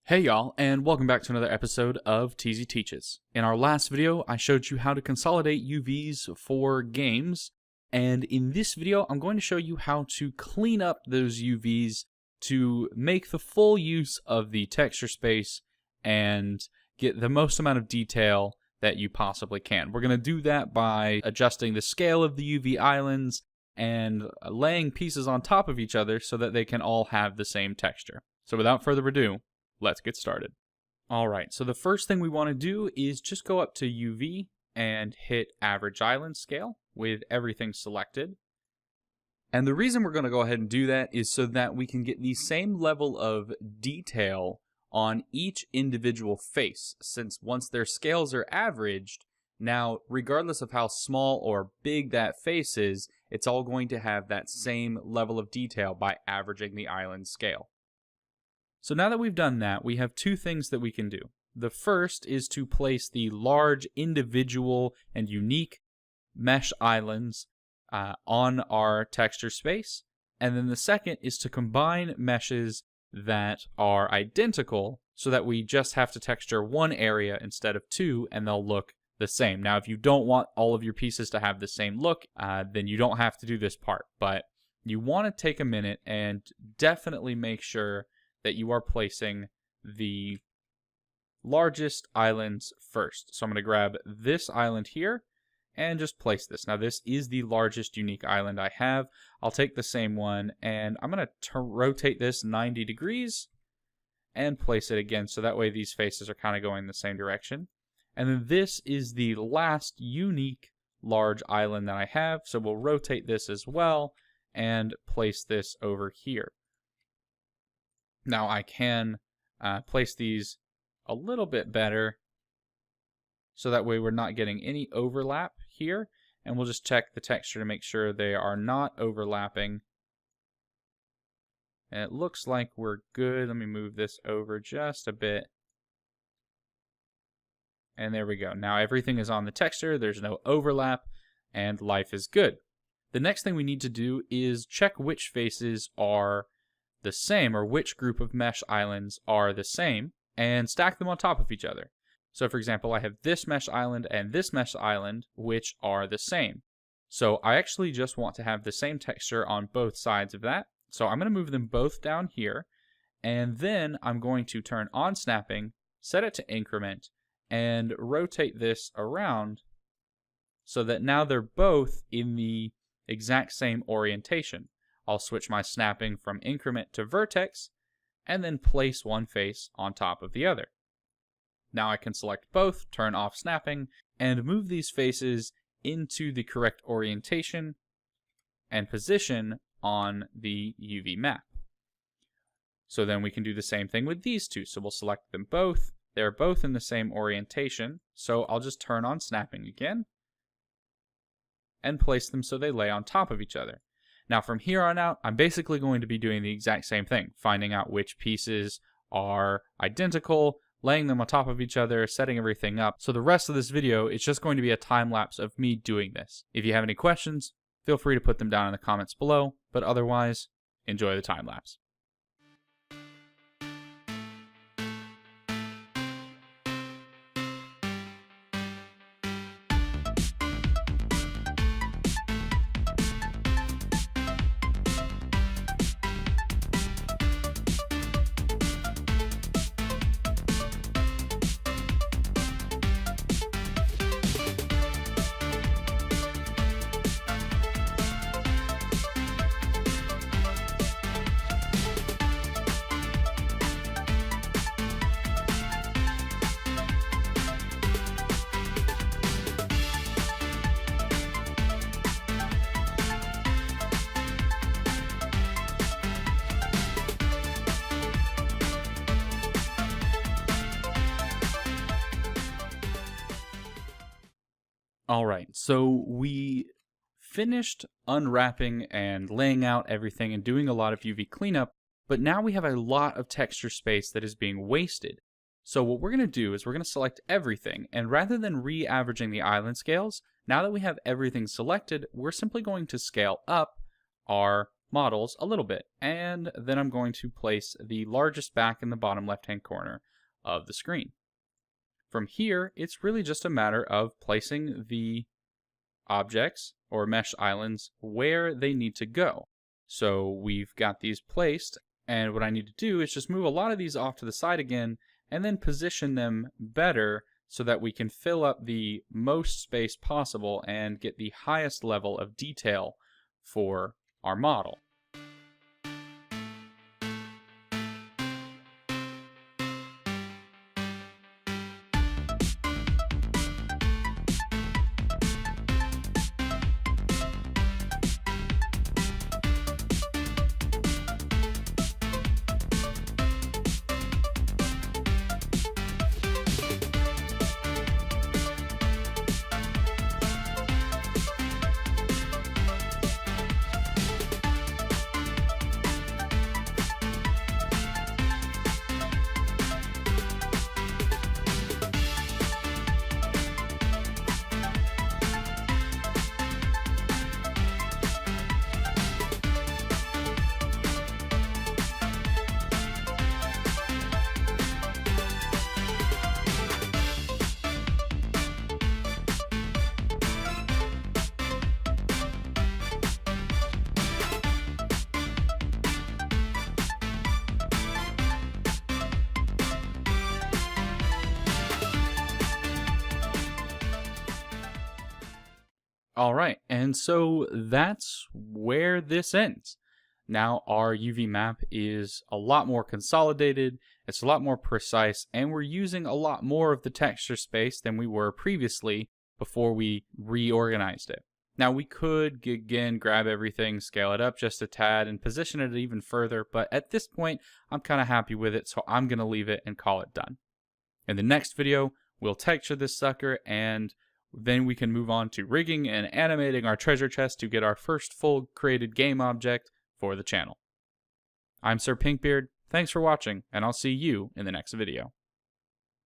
Hey y'all, and welcome back to another episode of TZ Teaches. In our last video, I showed you how to consolidate UVs for games, and in this video, I'm going to show you how to clean up those UVs to make the full use of the texture space and get the most amount of detail that you possibly can. We're going to do that by adjusting the scale of the UV islands and laying pieces on top of each other so that they can all have the same texture. So without further ado, let's get started. Alright, so the first thing we want to do is just go up to UV and hit Average Island Scale with everything selected. And the reason we're going to go ahead and do that is so that we can get the same level of detail on each individual face, since once their scales are averaged, now regardless of how small or big that face is, it's all going to have that same level of detail by averaging the island scale. So now that we've done that, we have two things that we can do. The first is to place the large individual and unique mesh islands on our texture space. And then the second is to combine meshes that are identical so that we just have to texture one area instead of two and they'll look the same. Now, if you don't want all of your pieces to have the same look, then you don't have to do this part. But you want to take a minute and definitely make sure that you are placing the largest islands first. So I'm going to grab this island here and just place this. Now this is the largest unique island I have. I'll take the same one and I'm going to rotate this 90 degrees and place it again so that way these faces are kind of going the same direction. And then this is the last unique large island that I have. So we'll rotate this as well and place this over here. Now I can place these a little bit better so that way we're not getting any overlap here, and we'll just check the texture to make sure they are not overlapping. And it looks like we're good. Let me move this over just a bit. And there we go. Now everything is on the texture, there's no overlap, and life is good. The next thing we need to do is check which faces are the same, or which group of mesh islands are the same, and stack them on top of each other. So for example, I have this mesh island and this mesh island, which are the same. So I actually just want to have the same texture on both sides of that. So I'm going to move them both down here, and then I'm going to turn on snapping, set it to increment, and rotate this around so that now they're both in the exact same orientation. I'll switch my snapping from increment to vertex, and then place one face on top of the other. Now I can select both, turn off snapping, and move these faces into the correct orientation and position on the UV map. So then we can do the same thing with these two. So we'll select them both. They're both in the same orientation. So I'll just turn on snapping again and place them so they lay on top of each other. Now from here on out, I'm basically going to be doing the exact same thing, finding out which pieces are identical, laying them on top of each other, setting everything up. So the rest of this video is just going to be a time lapse of me doing this. If you have any questions, feel free to put them down in the comments below, but otherwise, enjoy the time lapse. Alright, so we finished unwrapping and laying out everything and doing a lot of UV cleanup, but now we have a lot of texture space that is being wasted. So what we're going to do is we're going to select everything, and rather than re-averaging the island scales, now that we have everything selected, we're simply going to scale up our models a little bit. And then I'm going to place the largest back in the bottom left-hand corner of the screen. From here, it's really just a matter of placing the objects or mesh islands where they need to go. So we've got these placed, and what I need to do is just move a lot of these off to the side again and then position them better so that we can fill up the most space possible and get the highest level of detail for our model. Alright, and so that's where this ends. Now our UV map is a lot more consolidated, it's a lot more precise, and we're using a lot more of the texture space than we were previously before we reorganized it. Now we could, again, grab everything, scale it up just a tad, and position it even further, but at this point, I'm kind of happy with it, so I'm going to leave it and call it done. In the next video, we'll texture this sucker, and then we can move on to rigging and animating our treasure chest to get our first full created game object for the channel. I'm Sir Pinkbeard, thanks for watching, and I'll see you in the next video.